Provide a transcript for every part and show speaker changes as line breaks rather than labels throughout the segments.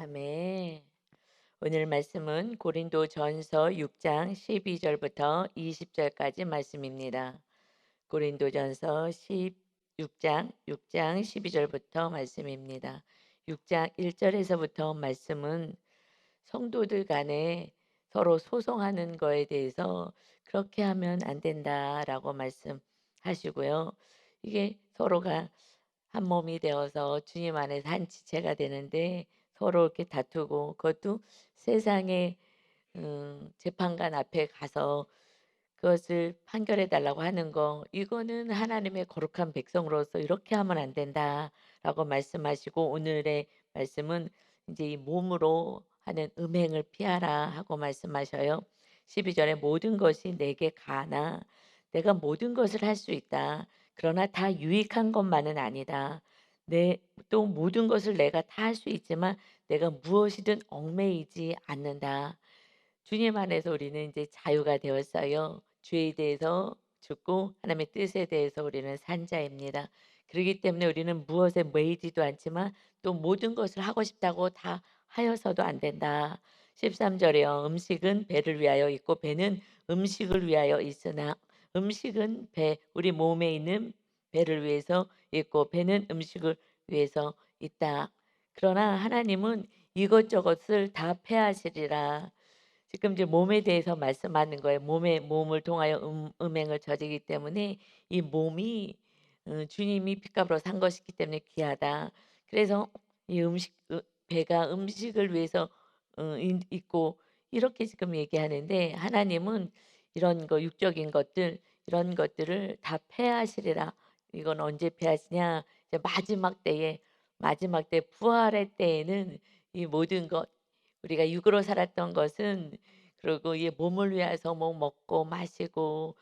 아멘. 오늘 말씀은 고린도전서 6장 12절부터 20절까지 말씀입니다. 고린도전서 6장 12절부터 말씀입니다. 6장 1절에서부터 말씀은 성도들 간에 서로 소송하는 거에 대해서 그렇게 하면 안 된다라고 말씀하시고요. 이게 서로가 한 몸이 되어서 주님 안에서 한 지체가 되는데 서로 이렇게 다투고 그것도 세상의 재판관 앞에 가서 그것을 판결해 달라고 하는 거 이거는 하나님의 거룩한 백성으로서 이렇게 하면 안 된다라고 말씀하시고 오늘의 말씀은 이제 이 몸으로 하는 음행을 피하라 하고 말씀하셔요. 12절에 모든 것이 내게 가나 내가 모든 것을 할 수 있다. 그러나 다 유익한 것만은 아니다. 내 또 모든 것을 내가 다 할 수 있지만 내가 무엇이든 얽매이지 않는다. 주님 안에서 우리는 이제 자유가 되었어요. 죄에 대해서 죽고 하나님의 뜻에 대해서 우리는 산 자입니다. 그렇기 때문에 우리는 무엇에 매이지도 않지만 또 모든 것을 하고 싶다고 다 하여서도 안 된다. 13절에요. 음식은 배를 위하여 있고 배는 음식을 위하여 있으나 음식은 배, 우리 몸에 있는 배를 위해서 있고 배는 음식을 위해서 있다. 그러나 하나님은 이것저것을 다 폐하시리라. 지금 이제 몸에 대해서 말씀하는 거예요. 몸을 통하여 음행을 저지르기 때문에 이 몸이 주님이 핏값으로 산 것이기 때문에 귀하다. 그래서 이 배가 음식을 위해서 있고 이렇게 지금 얘기하는데 하나님은 이런 거 육적인 것들 이런 것들을 다 폐하시리라. 이건 언제 폐하시냐? 이제 마지막 때 부활의 때에는 이 모든 것 우리가 육으로 살았던 것은 그리고 이 몸을 위해서 뭐 먹고 마시고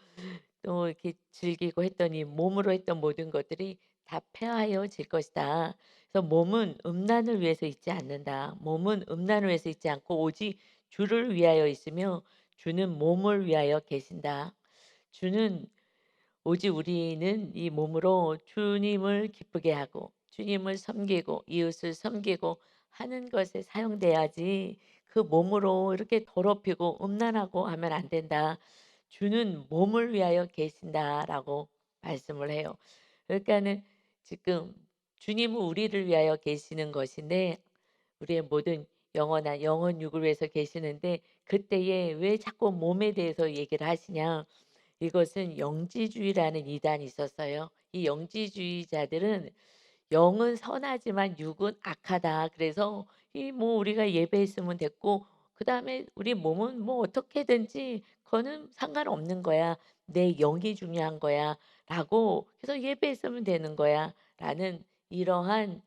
또 이렇게 즐기고 했더니 몸으로 했던 모든 것들이 다 폐하여질 것이다. 그래서 몸은 음란을 위해서 있지 않는다. 몸은 음란을 위해서 있지 않고 오직 주를 위하여 있으며 주는 몸을 위하여 계신다. 주는 오직 우리는 이 몸으로 주님을 기쁘게 하고 주님을 섬기고 이웃을 섬기고 하는 것에 사용돼야지 그 몸으로 이렇게 더럽히고 음란하고 하면 안 된다. 주는 몸을 위하여 계신다라고 말씀을 해요. 그러니까는 지금 주님은 우리를 위하여 계시는 것인데 우리의 모든 영원한 영혼 육을 위해서 계시는데 그때에 왜 자꾸 몸에 대해서 얘기를 하시냐? 이것은 영지주의라는 이단이 있었어요. 이 영지주의자들은 영은 선하지만 육은 악하다. 그래서 이 뭐 우리가 예배했으면 됐고 그다음에 우리 몸은 뭐 어떻게든지 그거는 상관없는 거야. 내 영이 중요한 거야라고 해서 예배했으면 되는 거야라는 이러한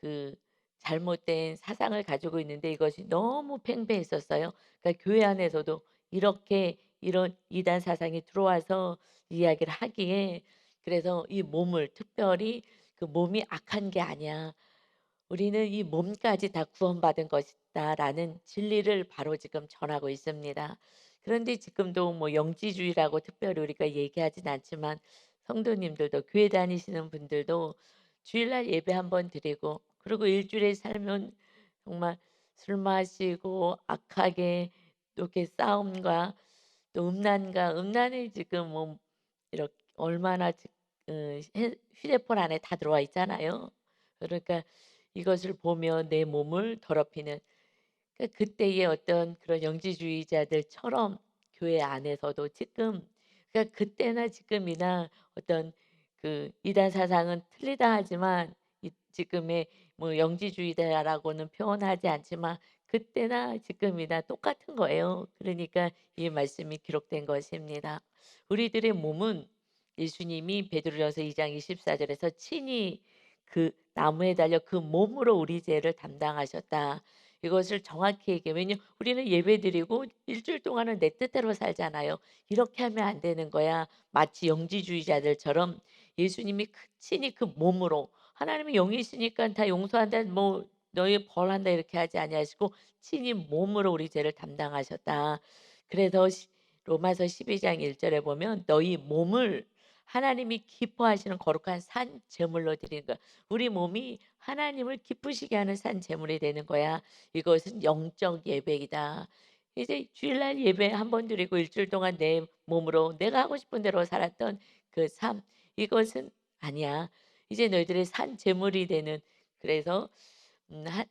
그 잘못된 사상을 가지고 있는데 이것이 너무 팽배했었어요. 그러니까 교회 안에서도 이렇게 이런 이단 사상이 들어와서 이야기를 하기에 그래서 이 몸을 특별히 그 몸이 악한 게 아니야. 우리는 이 몸까지 다 구원받은 것이다라는 진리를 바로 지금 전하고 있습니다. 그런데 지금도 뭐 영지주의라고 특별히 우리가 얘기하진 않지만 성도님들도 교회 다니시는 분들도 주일날 예배 한번 드리고 그리고 일주일에 살면 정말 술 마시고 악하게 또 이렇게 싸움과 또 음란이 지금 뭐 이렇게 얼마나 휴대폰 안에 다 들어와 있잖아요. 그러니까 이것을 보며 내 몸을 더럽히는 그러니까 그때의 어떤 그런 영지주의자들처럼 교회 안에서도 지금 그러니까 그때나 지금이나 어떤 그 이단 사상은 틀리다 하지만 지금의 뭐 영지주의자라고는 표현하지 않지만 그때나 지금이나 똑같은 거예요. 그러니까 이 말씀이 기록된 것입니다. 우리들의 몸은 예수님이 베드로전서 2장 24절에서 친히 그 나무에 달려 그 몸으로 우리 죄를 담당하셨다. 이것을 정확히 얘기해 왜냐면 우리는 예배드리고 일주일 동안은 내 뜻대로 살잖아요. 이렇게 하면 안 되는 거야. 마치 영지주의자들처럼 예수님이 친히 그 몸으로 하나님은 영이시니까 다 용서한다 뭐 너희 벌한다 이렇게 하지 아니하시고 친히 몸으로 우리 죄를 담당하셨다. 그래서 로마서 12장 1절에 보면 너희 몸을 하나님이 기뻐하시는 거룩한 산 제물로 드리는 거야. 우리 몸이 하나님을 기쁘시게 하는 산 제물이 되는 거야. 이것은 영적 예배이다. 이제 주일날 예배 한 번 드리고 일주일 동안 내 몸으로 내가 하고 싶은 대로 살았던 그 삶, 이것은 아니야. 이제 너희들의 산 제물이 되는, 그래서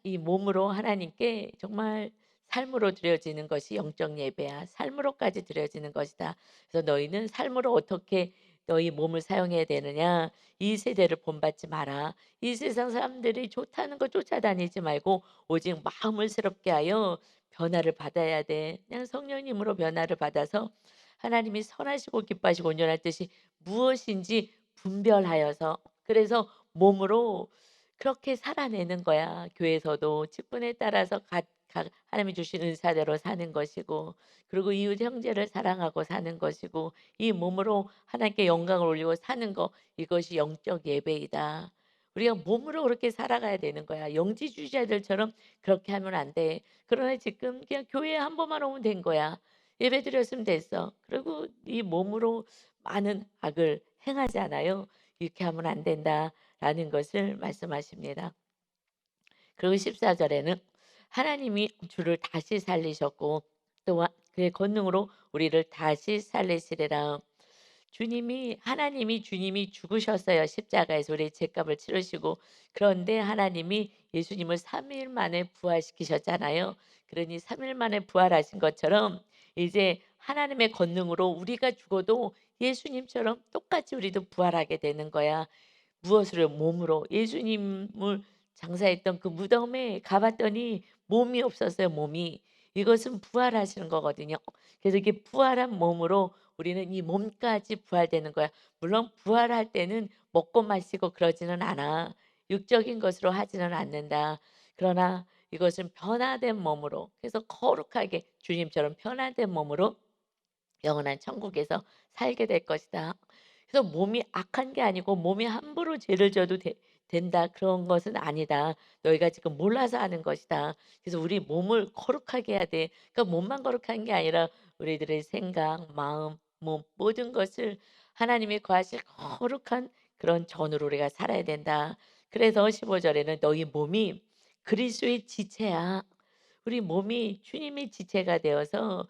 이 몸으로 하나님께 정말 삶으로 드려지는 것이 영적 예배야. 삶으로까지 드려지는 것이다. 그래서 너희는 삶으로 어떻게 너희 몸을 사용해야 되느냐. 이 세대를 본받지 마라. 이 세상 사람들이 좋다는 거 쫓아다니지 말고 오직 마음을 새롭게 하여 변화를 받아야 돼. 그냥 성령님으로 변화를 받아서 하나님이 선하시고 기뻐하시고 온전한 뜻이 무엇인지 분별하여서, 그래서 몸으로 그렇게 살아내는 거야. 교회에서도 직분에 따라서 하나님이 주신 은사대로 사는 것이고, 그리고 이웃 형제를 사랑하고 사는 것이고, 이 몸으로 하나님께 영광을 올리고 사는 거, 이것이 영적 예배이다. 우리가 몸으로 그렇게 살아가야 되는 거야. 영지주의자들처럼 그렇게 하면 안 돼. 그러나 지금 그냥 교회에 한 번만 오면 된 거야. 예배 드렸으면 됐어. 그리고 이 몸으로 많은 악을 행하잖아요. 이렇게 하면 안 된다라는 것을 말씀하십니다. 그리고 14절에는 하나님이 주를 다시 살리셨고 또한 그의 권능으로 우리를 다시 살리시리라. 하나님이 주님이 죽으셨어요. 십자가에서 우리의 죄값을 치르시고. 그런데 하나님이 예수님을 3일 만에 부활시키셨잖아요. 그러니 3일 만에 부활하신 것처럼 이제 하나님의 권능으로 우리가 죽어도 예수님처럼 똑같이 우리도 부활하게 되는 거야. 무엇으로? 몸으로. 예수님을 장사했던 그 무덤에 가 봤더니 몸이 없었어요, 몸이. 이것은 부활하시는 거거든요. 그래서 이게 부활한 몸으로 우리는 이 몸까지 부활되는 거야. 물론 부활할 때는 먹고 마시고 그러지는 않아. 육적인 것으로 하지는 않는다. 그러나 이것은 변화된 몸으로, 그래서 거룩하게 주님처럼 변화된 몸으로 영원한 천국에서 살게 될 것이다. 그래서 몸이 악한 게 아니고 몸이 함부로 죄를 져도 된다, 그런 것은 아니다. 너희가 지금 몰라서 하는 것이다. 그래서 우리 몸을 거룩하게 해야 돼. 그러니까 몸만 거룩한 게 아니라 우리들의 생각, 마음, 몸 모든 것을 하나님이 거하실 거룩한 그런 전으로 우리가 살아야 된다. 그래서 15절에는 너희 몸이 그리스도의 지체야. 우리 몸이 주님의 지체가 되어서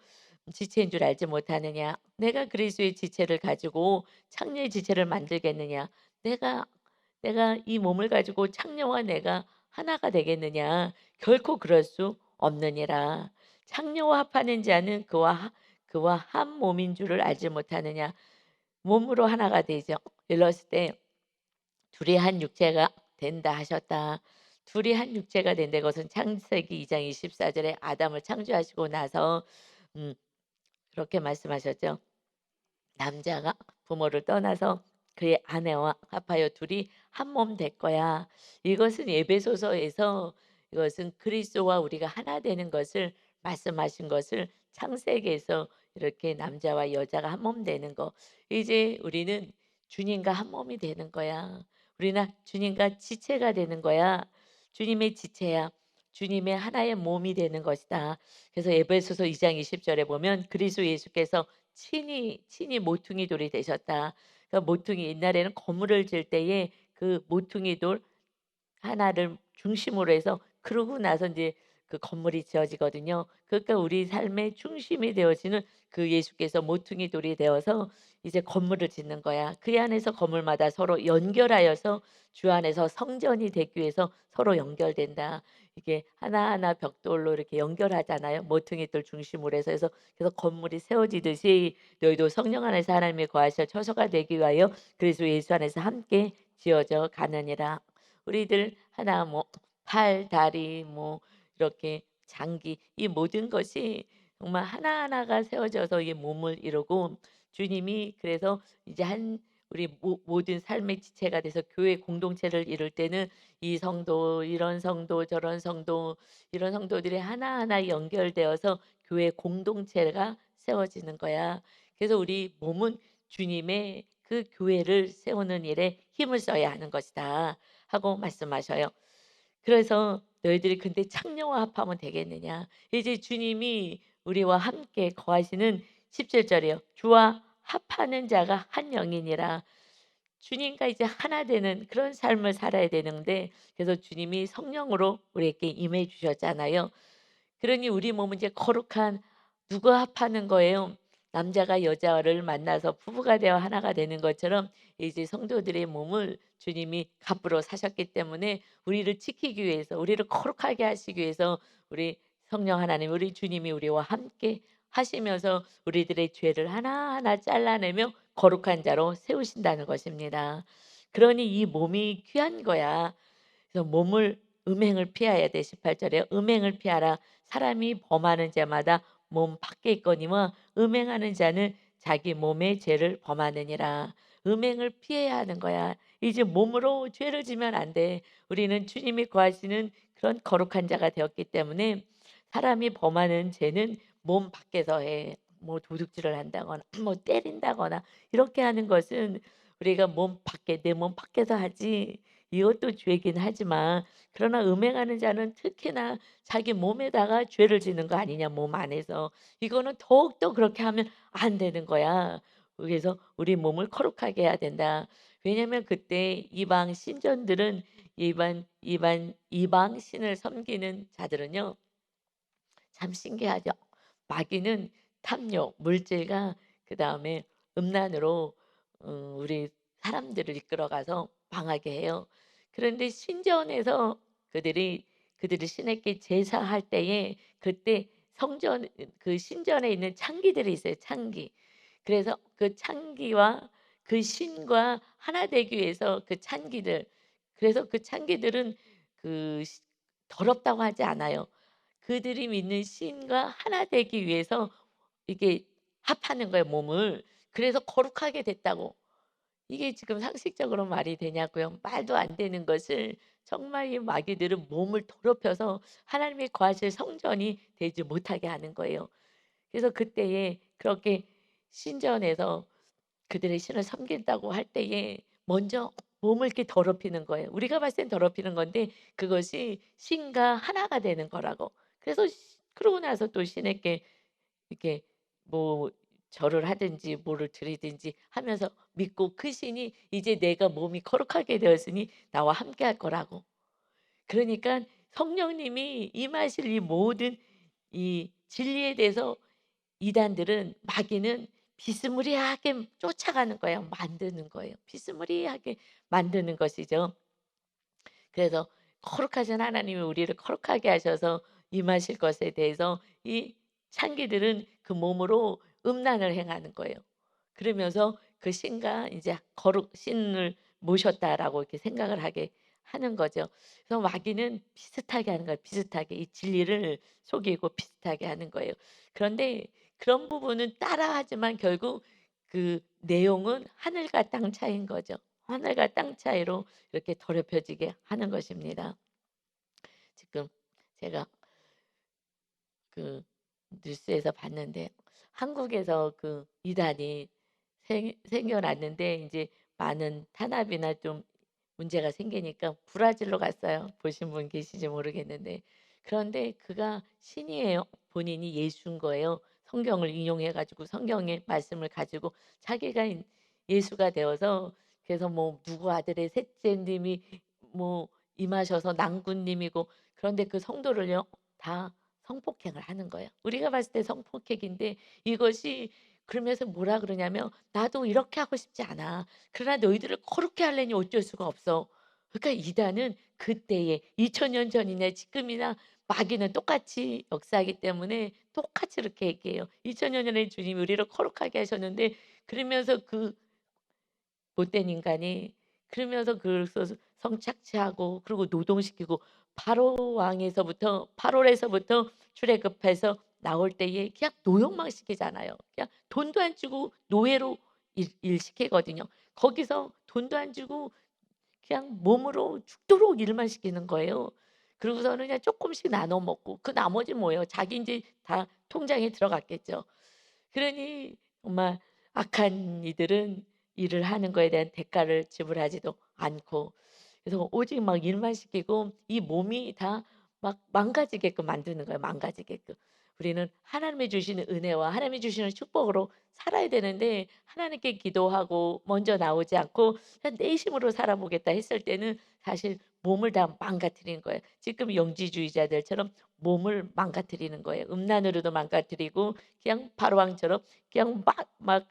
지체인 줄 알지 못하느냐? 내가 그리스도의 지체를 가지고 창녀의 지체를 만들겠느냐? 내가 이 몸을 가지고 창녀와 내가 하나가 되겠느냐? 결코 그럴 수 없느니라. 창녀와 합하는 자는 그와 한 몸인 줄을 알지 못하느냐? 몸으로 하나가 되죠. 일렀을 때 둘이 한 육체가 된다 하셨다. 둘이 한 육체가 된다. 것은 창세기 2장 24절에 아담을 창조하시고 나서 음, 그렇게 말씀하셨죠. 남자가 부모를 떠나서 그의 아내와 합하여 둘이 한 몸 될 거야. 이것은 에베소서에서 이것은 그리스도와 우리가 하나 되는 것을 말씀하신 것을 창세기에서 이렇게 남자와 여자가 한 몸 되는 거. 이제 우리는 주님과 한 몸이 되는 거야. 우리는 주님과 지체가 되는 거야. 주님의 지체야. 주님의 하나의 몸이 되는 것이다. 그래서 에베소서 2장 20절에 보면 그리스도 예수께서 친히 모퉁이 돌이 되셨다. 그러니까 모퉁이, 옛날에는 건물을 지을 때에 그 모퉁이 돌 하나를 중심으로 해서 그러고 나서 이제 그 건물이 지어지거든요. 그러니까 우리 삶의 중심이 되어지는 그 예수께서 모퉁이 돌이 되어서 이제 건물을 짓는 거야. 그 안에서 건물마다 서로 연결하여서 주 안에서 성전이 되기 위해서 서로 연결된다. 이게 하나하나 벽돌로 이렇게 연결하잖아요. 모퉁이 돌 중심으로 해서. 그래서 건물이 세워지듯이 너희도 성령 안에서 하나님의 거하셔 처소가 되기 위하여 그리스도 예수 안에서 함께 지어져 가느니라. 우리들 하나 뭐 팔, 다리 뭐 이렇게 장기, 이 모든 것이 정말 하나하나가 세워져서 이 몸을 이루고, 주님이 그래서 이제 우리 모든 삶의 지체가 돼서 교회 공동체를 이룰 때는 이 성도, 이런 성도, 저런 성도, 이런 성도들이 하나하나 연결되어서 교회 공동체가 세워지는 거야. 그래서 우리 몸은 주님의 그 교회를 세우는 일에 힘을 써야 하는 것이다 하고 말씀하셔요. 그래서 너희들이 근데 창녀와 합하면 되겠느냐? 이제 주님이 우리와 함께 거하시는 17절이에요. 주와 합하는 자가 한 영이니라. 주님과 이제 하나 되는 그런 삶을 살아야 되는데, 그래서 주님이 성령으로 우리에게 임해 주셨잖아요. 그러니 우리 몸은 이제 거룩한, 누가 합하는 거예요? 남자가 여자를 만나서 부부가 되어 하나가 되는 것처럼 이제 성도들의 몸을 주님이 값으로 사셨기 때문에 우리를 지키기 위해서, 우리를 거룩하게 하시기 위해서 우리 성령 하나님, 우리 주님이 우리와 함께 하시면서 우리들의 죄를 하나하나 잘라내며 거룩한 자로 세우신다는 것입니다. 그러니 이 몸이 귀한 거야. 그래서 몸을, 음행을 피하야 돼. 18절에 음행을 피하라. 사람이 범하는 자마다 몸 밖에 있거니와 음행하는 자는 자기 몸의 죄를 범하느니라. 음행을 피해야 하는 거야. 이제 몸으로 죄를 지면 안 돼. 우리는 주님이 거하시는 그런 거룩한 자가 되었기 때문에 사람이 범하는 죄는 몸 밖에서 해. 뭐 도둑질을 한다거나 뭐 때린다거나 이렇게 하는 것은 우리가 몸 밖에, 내 몸 밖에서 하지, 이것도 죄긴 하지만, 그러나 음행하는 자는 특히나 자기 몸에다가 죄를 지는 거 아니냐, 몸 안에서. 이거는 더욱더 그렇게 하면 안 되는 거야. 그래서 우리 몸을 거룩하게 해야 된다. 왜냐하면 그때 이방 신전들은, 이방 신을 섬기는 자들은요, 참 신기하죠. 마귀는 탐욕, 물질과 그다음에 음란으로 우리 사람들을 이끌어가서 망하게 해요. 그런데 신전에서 그들이 신에게 제사할 때에, 그때 성전, 그 신전에 있는 창기들이 있어요, 창기. 그래서 그 창기와 그 신과 하나 되기 위해서 그 창기들, 그래서 그 창기들은 그 더럽다고 하지 않아요. 그들이 믿는 신과 하나 되기 위해서 이게 합하는 거예요, 몸을. 그래서 거룩하게 됐다고. 이게 지금 상식적으로 말이 되냐고요. 말도 안 되는 것을 정말 이 마귀들은 몸을 더럽혀서 하나님의 거하실 성전이 되지 못하게 하는 거예요. 그래서 그때에 그렇게 신전에서 그들의 신을 섬긴다고 할 때에 먼저 몸을 이렇게 더럽히는 거예요. 우리가 봤을 땐 더럽히는 건데 그것이 신과 하나가 되는 거라고. 그래서 그러고 나서 또 신에게 이렇게 뭐 절을 하든지 뭐를 드리든지 하면서 믿고, 그 신이 이제 내가 몸이 거룩하게 되었으니 나와 함께 할 거라고. 그러니까 성령님이 임하실 이 모든 이 진리에 대해서 이단들은, 마귀는 비스무리하게 쫓아가는 거예요. 만드는 거예요. 비스무리하게 만드는 것이죠. 그래서 거룩하신 하나님이 우리를 거룩하게 하셔서 임하실 것에 대해서 이 창기들은 그 몸으로 음란을 행하는 거예요. 그러면서 그 신과 이제 거룩 신을 모셨다라고 이렇게 생각을 하게 하는 거죠. 그래서 마귀는 비슷하게 하는 거예요. 비슷하게 이 진리를 속이고 비슷하게 하는 거예요. 그런데 그런 부분은 따라하지만 결국 그 내용은 하늘과 땅 차이인 거죠. 하늘과 땅 차이로 이렇게 더럽혀지게 하는 것입니다. 지금 제가 그 뉴스에서 봤는데, 한국에서 그 이단이 생겨났는데 이제 많은 탄압이나 좀 문제가 생기니까 브라질로 갔어요. 보신 분 계신지 모르겠는데. 그런데 그가 신이에요. 본인이 예수인 거예요. 성경을 인용해 가지고 성경의 말씀을 가지고 자기가 예수가 되어서, 그래서 뭐 누구 아들의 셋째 님이 뭐 임하셔서 낭군님이고, 그런데 그 성도를요 다 성폭행을 하는 거예요. 우리가 봤을 때 성폭행인데 이것이, 그러면서 뭐라 그러냐면 "나도 이렇게 하고 싶지 않아. 그러나 너희들을 거룩해 하려니 어쩔 수가 없어." 그러니까 이단은 그때에 2000년 전이나 지금이나 마귀는 똑같이 역사하기 때문에 똑같이 이렇게 얘기해요. 2000년 전에 주님이 우리를 거룩하게 하셨는데, 그러면서 그 못된 인간이, 그러면서 그래서 성착취하고 그리고 노동시키고, 바로 왕에서부터, 파롤에서부터 출애굽해서 나올 때에 그냥 노역만 시키잖아요. 그냥 돈도 안 주고 노예로 일 시키거든요. 거기서 돈도 안 주고 그냥 몸으로 죽도록 일만 시키는 거예요. 그러고서는 그냥 조금씩 나눠 먹고 그 나머지 뭐예요? 자기 인제 다 통장에 들어갔겠죠. 그러니 정말 악한 이들은 일을 하는 거에 대한 대가를 지불하지도 않고, 그래서 오직 막 일만 시키고 이 몸이 다 막 망가지게끔 만드는 거예요, 망가지게끔. 우리는 하나님이 주시는 은혜와 하나님이 주시는 축복으로 살아야 되는데 하나님께 기도하고 먼저 나오지 않고 그냥 내 힘으로 살아보겠다 했을 때는 사실 몸을 다 망가뜨리는 거예요. 지금 영지주의자들처럼 몸을 망가뜨리는 거예요. 음란으로도 망가뜨리고 그냥 바로왕처럼 그냥 막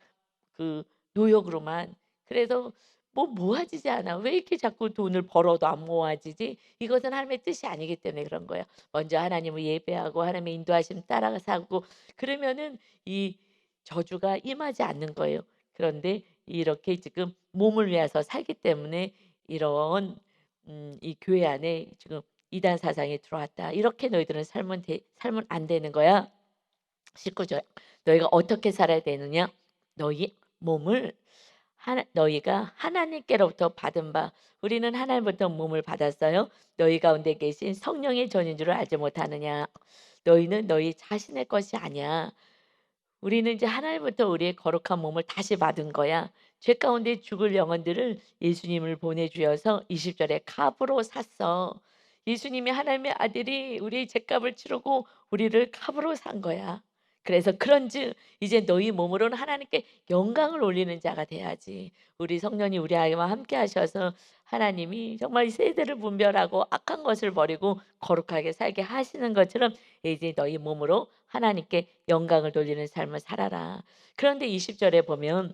그 노역으로만. 그래서 모아지지 않아. 왜 이렇게 자꾸 돈을 벌어도 안 모아지지? 이것은 하나님의 뜻이 아니기 때문에 그런 거예요. 먼저 하나님을 예배하고 하나님의 인도하심 따라 살고 그러면은 이 저주가 임하지 않는 거예요. 그런데 이렇게 지금 몸을 위해서 살기 때문에 이런 이 교회 안에 지금 이단 사상이 들어왔다. 이렇게 너희들은 살면 안 되는 거야. 19절. 너희가 어떻게 살아야 되느냐? 너희 몸을 너희가 하나님께로부터 받은 바 우리는 하나님부터 몸을 받았어요. 너희 가운데 계신 성령의 전인 줄을 알지 못하느냐? 너희는 너희 자신의 것이 아니야. 우리는 이제 하나님부터 우리의 거룩한 몸을 다시 받은 거야. 죄 가운데 죽을 영혼들을 예수님을 보내주셔서 20절에 값으로 샀어. 예수님이 하나님의 아들이 우리의 죄값을 치르고 우리를 값으로 산 거야. 그래서 그런즉 이제 너희 몸으로는 하나님께 영광을 올리는 자가 돼야지. 우리 성령이 우리 아이와 함께 하셔서 하나님이 정말 세대를 분별하고 악한 것을 버리고 거룩하게 살게 하시는 것처럼 이제 너희 몸으로 하나님께 영광을 돌리는 삶을 살아라. 그런데 20절에 보면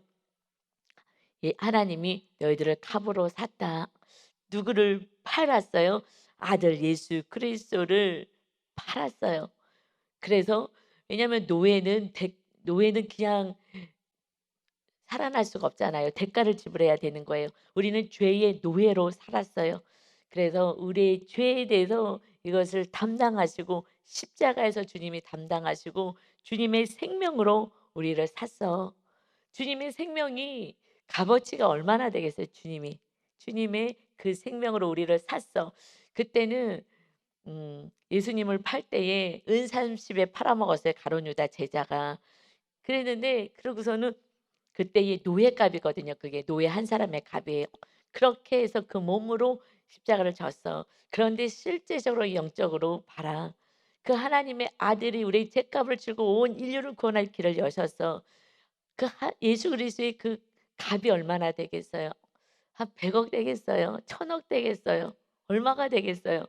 하나님이 너희들을 값으로 샀다. 누구를 팔았어요? 아들 예수 그리스도를 팔았어요. 그래서 왜냐하면 노예는 그냥 살아날 수가 없잖아요. 대가를 지불해야 되는 거예요. 우리는 죄의 노예로 살았어요. 그래서 우리의 죄에 대해서 이것을 담당하시고 십자가에서 주님이 담당하시고 주님의 생명으로 우리를 샀어. 주님의 생명이 값어치가 얼마나 되겠어요, 주님이. 주님의 그 생명으로 우리를 샀어. 그때는 예수님을 팔 때에 은 30에 팔아먹었어요, 가룟 유다 제자가. 그랬는데 그러고서는 그때의 노예값이거든요. 그게 노예 한 사람의 값이에요. 그렇게 해서 그 몸으로 십자가를 졌어. 그런데 실제적으로 영적으로 봐라. 그 하나님의 아들이 우리의 죄값을 지고 온 인류를 구원할 길을 여셨어. 예수 그리스도의 그 값이 얼마나 되겠어요? 한 100억 되겠어요? 1000억 되겠어요? 얼마가 되겠어요?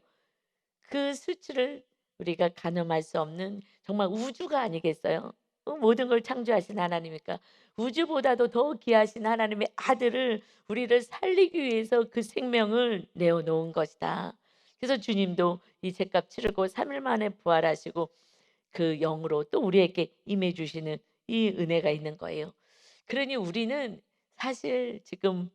그 수치를 우리가 가늠할 수 없는 정말 우주가 아니겠어요? 모든 걸 창조하신 하나님이니까 우주보다도 더 귀하신 하나님의 아들을 우리를 살리기 위해서 그 생명을 내어 놓은 것이다. 그래서 주님도 이 죄값 치르고 3일 만에 부활하시고 그 영으로 또 우리에게 임해 주시는 이 은혜가 있는 거예요. 그러니 우리는 사실 지금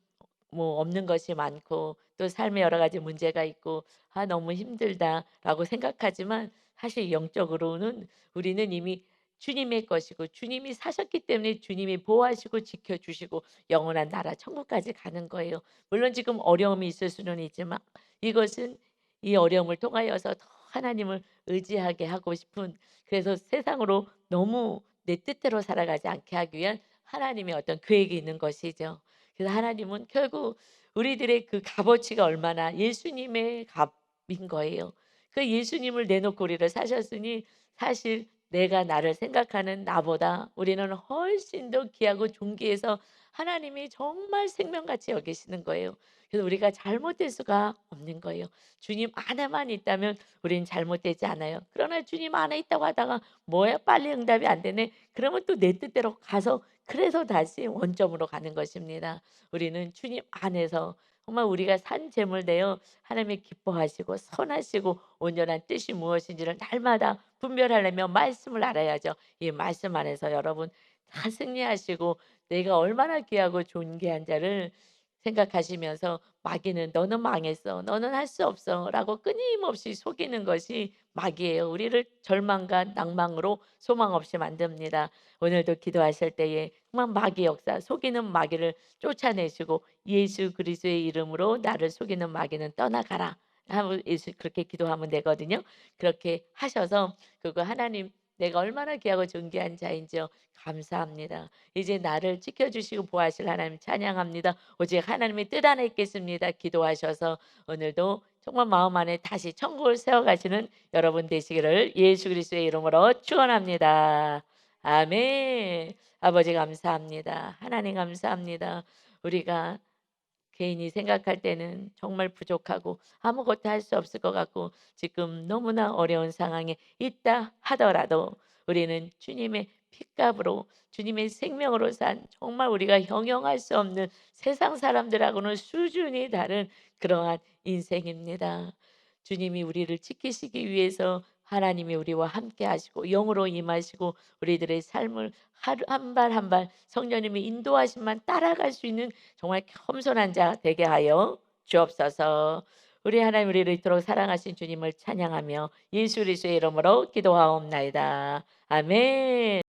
없는 것이 많고 또 삶에 여러 가지 문제가 있고 '아 너무 힘들다.'라고 생각하지만 사실 영적으로는 우리는 이미 주님의 것이고 주님이 사셨기 때문에 주님이 보호하시고 지켜 주시고 영원한 나라 천국까지 가는 거예요. 물론 지금 어려움이 있을 수는 있지만 이것은 이 어려움을 통하여서 더 하나님을 의지하게 하고 싶은 그래서 세상으로 너무 내 뜻대로 살아가지 않게 하기 위한 하나님의 어떤 계획이 있는 것이죠. 그래서 하나님은 결국 우리들의 그 값어치가 얼마나 예수님의 값인 거예요. 그 예수님을 내놓고 우리를 사셨으니 사실 내가 나를 생각하는 나보다 우리는 훨씬 더 귀하고 존귀해서 하나님이 정말 생명같이 여기시는 거예요. 그래서 우리가 잘못될 수가 없는 거예요. 주님 안에만 있다면 우리는 잘못되지 않아요. 그러나 주님 안에 있다고 하다가 뭐야 빨리 응답이 안 되네. 그러면 또 내 뜻대로 가서 그래서 다시 원점으로 가는 것입니다. 우리는 주님 안에서 정말 우리가 산 재물 내어 하나님이 기뻐하시고 선하시고 온전한 뜻이 무엇인지를 날마다 분별하려면 말씀을 알아야죠. 이 말씀 안에서 여러분 다 승리하시고 내가 얼마나 귀하고 존귀한 자를 생각하시면서 마귀는 "너는 망했어. 너는 할 수 없어."라고 끊임없이 속이는 것이 마귀예요. 우리를 절망과 낭망으로 소망 없이 만듭니다. 오늘도 기도하실 때에 정말 마귀 역사 속이는 마귀를 쫓아내시고 "예수 그리스도의 이름으로 나를 속이는 마귀는 떠나가라." 하고 예수 그렇게 기도하면 되거든요. 그렇게 하셔서 그리고 하나님 내가 얼마나 귀하고 존귀한 자인지요. 감사합니다. 이제 나를 지켜주시고 보호하실 하나님 찬양합니다. 오직 하나님의 뜻 안에 있겠습니다. 기도하셔서 오늘도 정말 마음 안에 다시 천국을 세워가시는 여러분 되시기를 예수 그리스도의 이름으로 축원합니다. 아멘. 아버지 감사합니다. 하나님 감사합니다. 우리가 개인이 생각할 때는 정말 부족하고 아무것도 할 수 없을 것 같고 지금 너무나 어려운 상황에 있다 하더라도 우리는 주님의 핏값으로 주님의 생명으로 산 정말 우리가 형용할 수 없는 세상 사람들하고는 수준이 다른 그러한 인생입니다. 주님이 우리를 지키시기 위해서 하나님이 우리와 함께 하시고 영으로 임하시고 우리들의 삶을 하루 한 발 한 발 성령님의 인도하심만 따라갈 수 있는 정말 겸손한 자 되게 하여 주옵소서. 우리 하나님 우리를 이토록 사랑하신 주님을 찬양하며 예수 그리스도의 이름으로 기도하옵나이다. 아멘.